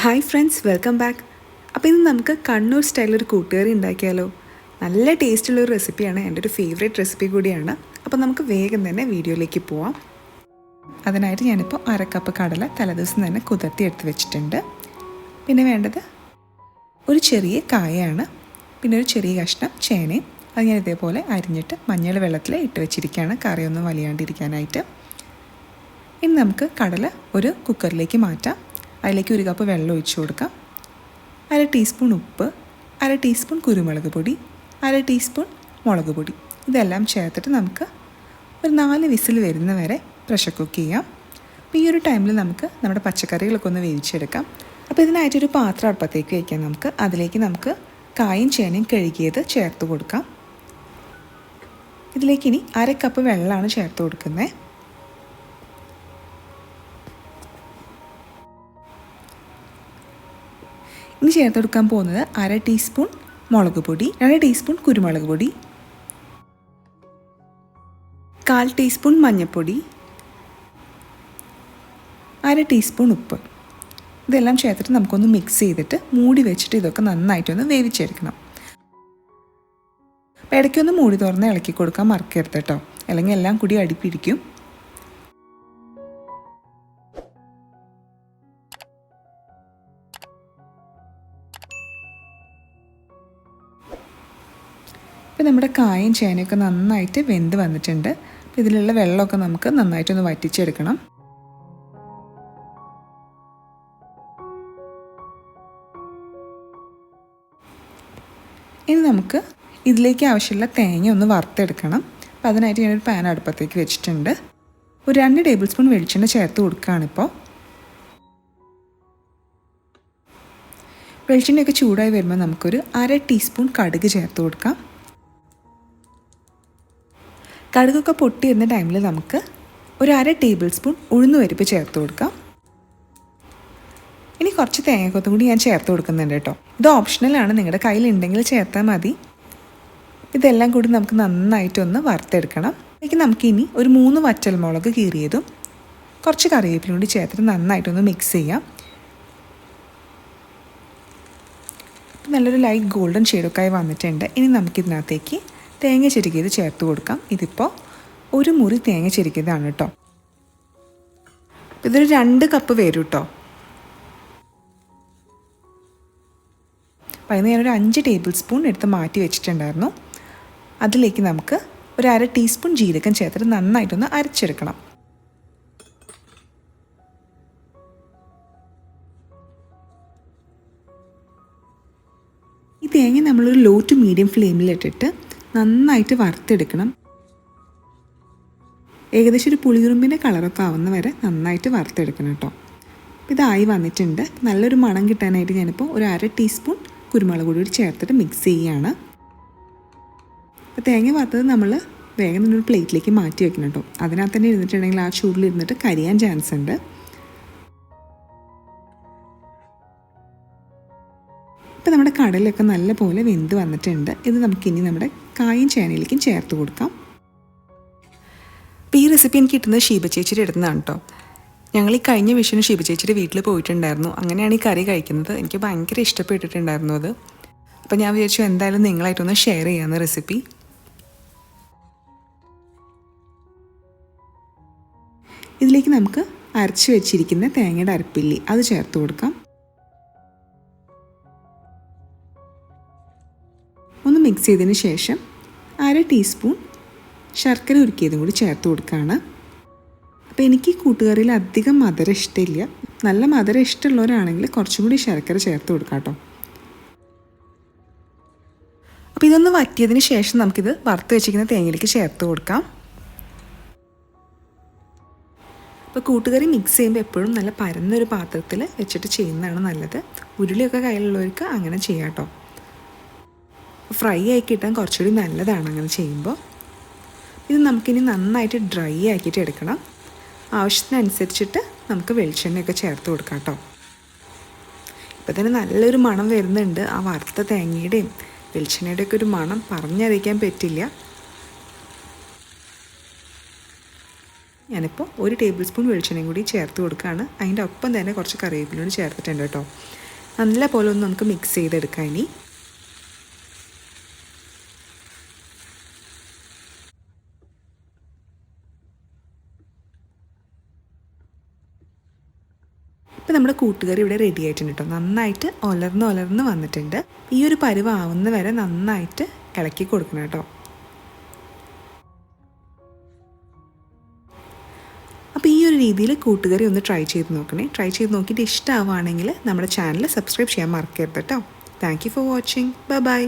Hi friends, welcome back. അപ്പോൾ ഇന്ന് നമുക്ക് കണ്ണൂർ സ്റ്റൈലൊരു കൂട്ടുകറി ഉണ്ടാക്കിയാലോ. നല്ല ടേസ്റ്റുള്ളൊരു റെസിപ്പിയാണ്, എൻ്റെ ഒരു ഫേവറേറ്റ് റെസിപ്പി കൂടിയാണ്. അപ്പോൾ നമുക്ക് വേഗം തന്നെ വീഡിയോയിലേക്ക് പോവാം. അതിനായിട്ട് ഞാനിപ്പോൾ 1/2 കപ്പ് കടല തലേദിവസം തന്നെ കുതിർത്തി എടുത്ത് വെച്ചിട്ടുണ്ട്. പിന്നെ വേണ്ടത് ഒരു ചെറിയ കായയാണ്, പിന്നെ ഒരു ചെറിയ കഷ്ണം ചേനയും. അത് ഞാൻ ഇതേപോലെ അരിഞ്ഞിട്ട് മഞ്ഞൾ വെള്ളത്തിൽ ഇട്ട് വെച്ചിരിക്കുകയാണ്, കറിയൊന്നും വലിയാണ്ടിരിക്കാനായിട്ട്. ഇനി നമുക്ക് കടല ഒരു കുക്കറിലേക്ക് മാറ്റാം. അതിലേക്ക് 1 കപ്പ് വെള്ളം ഒഴിച്ച് കൊടുക്കാം. 1/2 ടീസ്പൂൺ ഉപ്പ്, 1/2 ടീസ്പൂൺ കുരുമുളക് പൊടി, 1/2 ടീസ്പൂൺ മുളക് പൊടി, ഇതെല്ലാം ചേർത്തിട്ട് നമുക്ക് ഒരു 4 വിസിൽ വരുന്ന വരെ പ്രഷർ കുക്ക് ചെയ്യാം. അപ്പോൾ ഈ ഒരു ടൈമിൽ നമുക്ക് നമ്മുടെ പച്ചക്കറികളൊക്കെ ഒന്ന് വേവിച്ചെടുക്കാം. അപ്പോൾ ഇതിനായിട്ടൊരു പാത്രം അടുപ്പത്തേക്ക് വയ്ക്കാം. അതിലേക്ക് നമുക്ക് കായും ചേനയും കഴുകിയത് ചേർത്ത് കൊടുക്കാം. ഇതിലേക്ക് ഇനി 1/2 കപ്പ് വെള്ളമാണ് ചേർത്ത് കൊടുക്കുന്നത്. ഇനി ചേർത്ത് കൊടുക്കാൻ പോകുന്നത് 1/2 ടീസ്പൂൺ മുളക് പൊടി, 2 ടീസ്പൂൺ കുരുമുളക് പൊടി, 1/4 ടീസ്പൂൺ മഞ്ഞൾപ്പൊടി, 1/2 ടീസ്പൂൺ ഉപ്പ്. ഇതെല്ലാം ചേർത്തിട്ട് നമുക്കൊന്ന് മിക്സ് ചെയ്തിട്ട് മൂടി വെച്ചിട്ട് ഇതൊക്കെ നന്നായിട്ടൊന്ന് വേവിച്ചെടുക്കണം. അപ്പോൾ ഇടയ്ക്കൊന്ന് മൂടി തുറന്ന് ഇളക്കി കൊടുക്കാൻ മറക്കരുത് കേട്ടോ, അല്ലെങ്കിൽ എല്ലാം കൂടി അടിപ്പിടിക്കും. ഇപ്പോൾ നമ്മുടെ കായും ചേനയൊക്കെ നന്നായിട്ട് വെന്ത് വന്നിട്ടുണ്ട്. അപ്പോൾ ഇതിലുള്ള വെള്ളമൊക്കെ നമുക്ക് നന്നായിട്ടൊന്ന് വറ്റിച്ചെടുക്കണം. ഇനി നമുക്ക് ഇതിലേക്ക് ആവശ്യമുള്ള തേങ്ങ ഒന്ന് വറുത്തെടുക്കണം. അപ്പോൾ അതിനായിട്ട് ഞാനൊരു പാൻ അടുപ്പത്തേക്ക് വെച്ചിട്ടുണ്ട്. ഒരു 2 ടേബിൾ സ്പൂൺ വെളിച്ചെണ്ണ ചേർത്ത് കൊടുക്കുകയാണിപ്പോൾ. വെളിച്ചെണ്ണയൊക്കെ ചൂടായി വരുമ്പോൾ നമുക്കൊരു 1/2 ടീസ്പൂൺ കടുക് ചേർത്ത് കൊടുക്കാം. കടുകൊക്കെ പൊട്ടി വരുന്ന ടൈമിൽ നമുക്ക് ഒരു 1/2 ടേബിൾ സ്പൂൺ ഉഴുന്നുപരിപ്പ് ചേർത്ത് കൊടുക്കാം. ഇനി കുറച്ച് തേങ്ങക്കൊത്തും കൂടി ഞാൻ ചേർത്ത് കൊടുക്കുന്നുണ്ട് കേട്ടോ. ഇത് ഓപ്ഷണലാണ്, നിങ്ങളുടെ കയ്യിലുണ്ടെങ്കിൽ ചേർത്താൽ മതി. ഇതെല്ലാം കൂടി നമുക്ക് നന്നായിട്ടൊന്ന് വറുത്തെടുക്കണം. അതിലേക്ക് നമുക്കിനി ഒരു 3 വറ്റൽമുളക് കീറിയതും കുറച്ച് കറിവേപ്പിലും കൂടി ചേർത്തിട്ട് നന്നായിട്ടൊന്ന് മിക്സ് ചെയ്യാം. നല്ലൊരു ലൈറ്റ് ഗോൾഡൻ ഷെയ്ഡൊക്കെ ആയി വന്നിട്ടുണ്ട്. ഇനി നമുക്കിതിനകത്തേക്ക് തേങ്ങ ചെരുകിയത് ചേർത്ത് കൊടുക്കാം. ഇതിപ്പോൾ ഒരു മുറി തേങ്ങ ചെരുകിയതാണ് കേട്ടോ. ഇതൊരു 2 കപ്പ് വരും കേട്ടോ. അപ്പോൾ അതിന് ഞാനൊരു 5 ടേബിൾ സ്പൂൺ എടുത്ത് മാറ്റി വെച്ചിട്ടുണ്ടായിരുന്നു. അതിലേക്ക് നമുക്ക് ഒരു 1/2 ടീസ്പൂൺ ജീരകം ചേർത്തിട്ട് നന്നായിട്ടൊന്ന് അരച്ചെടുക്കണം. ഈ തേങ്ങ നമ്മളൊരു ലോ ടു മീഡിയം ഫ്ലെയിമിലിട്ടിട്ട് നന്നായിട്ട് വറുത്തെടുക്കണം. ഏകദേശം ഒരു പുളിയുറുമ്പിൻ്റെ കളറൊക്കെ ആവുന്ന വരെ നന്നായിട്ട് വറുത്തെടുക്കണം കേട്ടോ. ഇതായി വന്നിട്ടുണ്ട്. നല്ലൊരു മണം കിട്ടാനായിട്ട് ഞാനിപ്പോൾ ഒരു 1/2 ടീസ്പൂൺ കുരുമുളക് പൊടി ചേർത്തിട്ട് മിക്സ് ചെയ്യുകയാണ്. അപ്പോൾ തേങ്ങ വറുത്തത് നമ്മൾ വേഗം തന്നെ ഒരു പ്ലേറ്റിലേക്ക് മാറ്റി വെക്കണം കേട്ടോ. അതിനകത്ത് തന്നെ ഇരുന്നിട്ടുണ്ടെങ്കിൽ ആ ചൂടിലിരുന്നിട്ട് കരിയാൻ ചാൻസ് ഉണ്ട്. ഇപ്പോൾ നമ്മുടെ കടലൊക്കെ നല്ലപോലെ വെന്ത് വന്നിട്ടുണ്ട്. ഇത് നമുക്കിനി നമ്മുടെ കായും ചേനയിലേക്കും ചേർത്ത് കൊടുക്കാം. അപ്പോൾ ഈ റെസിപ്പി എനിക്ക് കിട്ടുന്നത് ഷീബ ചേച്ചിയുടെ അടുത്തുനിന്നാണ് കേട്ടോ. ഞങ്ങൾ ഈ കഴിഞ്ഞ വിഷുവിന് ഷീബ ചേച്ചിയുടെ വീട്ടിൽ പോയിട്ടുണ്ടായിരുന്നു. അങ്ങനെയാണ് ഈ കറി കഴിക്കുന്നത്. എനിക്ക് ഭയങ്കര ഇഷ്ടപ്പെട്ടിട്ടുണ്ടായിരുന്നു അത്. അപ്പോൾ ഞാൻ വിചാരിച്ചു എന്തായാലും നിങ്ങളായിട്ടൊന്ന് ഷെയർ ചെയ്യാവുന്ന റെസിപ്പി. ഇതിലേക്ക് നമുക്ക് അരച്ച് വെച്ചിരിക്കുന്ന തേങ്ങയുടെ അരപ്പില്ലി അത് ചേർത്ത് കൊടുക്കാം. ഒന്ന് മിക്സ് ചെയ്തതിന് ശേഷം 1/2 ടീസ്പൂൺ ശർക്കര ഉരുക്കിയതും കൂടി ചേർത്ത് കൊടുക്കുകയാണ്. അപ്പോൾ എനിക്ക് കൂട്ടുകറിയിൽ അധികം മധുരം ഇഷ്ടമില്ല. നല്ല മധുരം ഇഷ്ടമുള്ളവരാണെങ്കിൽ കുറച്ചും കൂടി ശർക്കര ചേർത്ത് കൊടുക്കാം കേട്ടോ. അപ്പോൾ ഇതൊന്ന് വറ്റിയതിന് ശേഷം നമുക്കിത് വറുത്ത് വെച്ചിരിക്കുന്ന തേങ്ങയിലേക്ക് ചേർത്ത് കൊടുക്കാം. അപ്പോൾ കൂട്ടുകറി മിക്സ് ചെയ്യുമ്പോൾ എപ്പോഴും നല്ല പരന്നൊരു പാത്രത്തിൽ വെച്ചിട്ട് ചെയ്യുന്നതാണ് നല്ലത്. ഉരുളിയൊക്കെ കയ്യിലുള്ളവർക്ക് അങ്ങനെ ചെയ്യാം കേട്ടോ. ഫ്രൈ ആയി കിട്ടാൻ കുറച്ചുകൂടി നല്ലതാണ് അങ്ങനെ ചെയ്യുമ്പോൾ. ഇത് നമുക്കിനി നന്നായിട്ട് ഡ്രൈ ആക്കിയിട്ട് എടുക്കണം. ആവശ്യത്തിനനുസരിച്ചിട്ട് നമുക്ക് വെളിച്ചെണ്ണയൊക്കെ ചേർത്ത് കൊടുക്കാം കേട്ടോ. ഇപ്പോൾ തന്നെ നല്ലൊരു മണം വരുന്നുണ്ട്. ആ വറുത്ത തേങ്ങയുടെയും വെളിച്ചെണ്ണയുടെയൊക്കെ ഒരു മണം പറഞ്ഞറിയിക്കാൻ പറ്റില്ല. ഞാനിപ്പോൾ 1 ടേബിൾ സ്പൂൺ വെളിച്ചെണ്ണയും കൂടി ചേർത്ത് കൊടുക്കുകയാണ്. അതിൻ്റെ ഒപ്പം തന്നെ കുറച്ച് കറിവേപ്പിലൂടെ ചേർത്തിട്ടുണ്ട് കേട്ടോ. നല്ല പോലെ ഒന്ന് നമുക്ക് മിക്സ് ചെയ്തെടുക്കാം ഇനി. ഇപ്പോൾ നമ്മുടെ കൂട്ടുകറി ഇവിടെ റെഡി ആയിട്ടുണ്ട് കേട്ടോ. നന്നായിട്ട് ഒലർന്ന് വന്നിട്ടുണ്ട്. ഈ ഒരു പരുവാവുന്ന വരെ നന്നായിട്ട് ഇളക്കി കൊടുക്കണം കേട്ടോ. അപ്പോൾ ഈ ഒരു രീതിയിൽ കൂട്ടുകറി ഒന്ന് ട്രൈ ചെയ്ത് നോക്കണേ. ട്രൈ ചെയ്ത് നോക്കിയിട്ട് ഇഷ്ടമാവുകയാണെങ്കിൽ നമ്മുടെ ചാനൽ സബ്സ്ക്രൈബ് ചെയ്യാൻ മറക്കരുത് കേട്ടോ. Thank you for watching. By.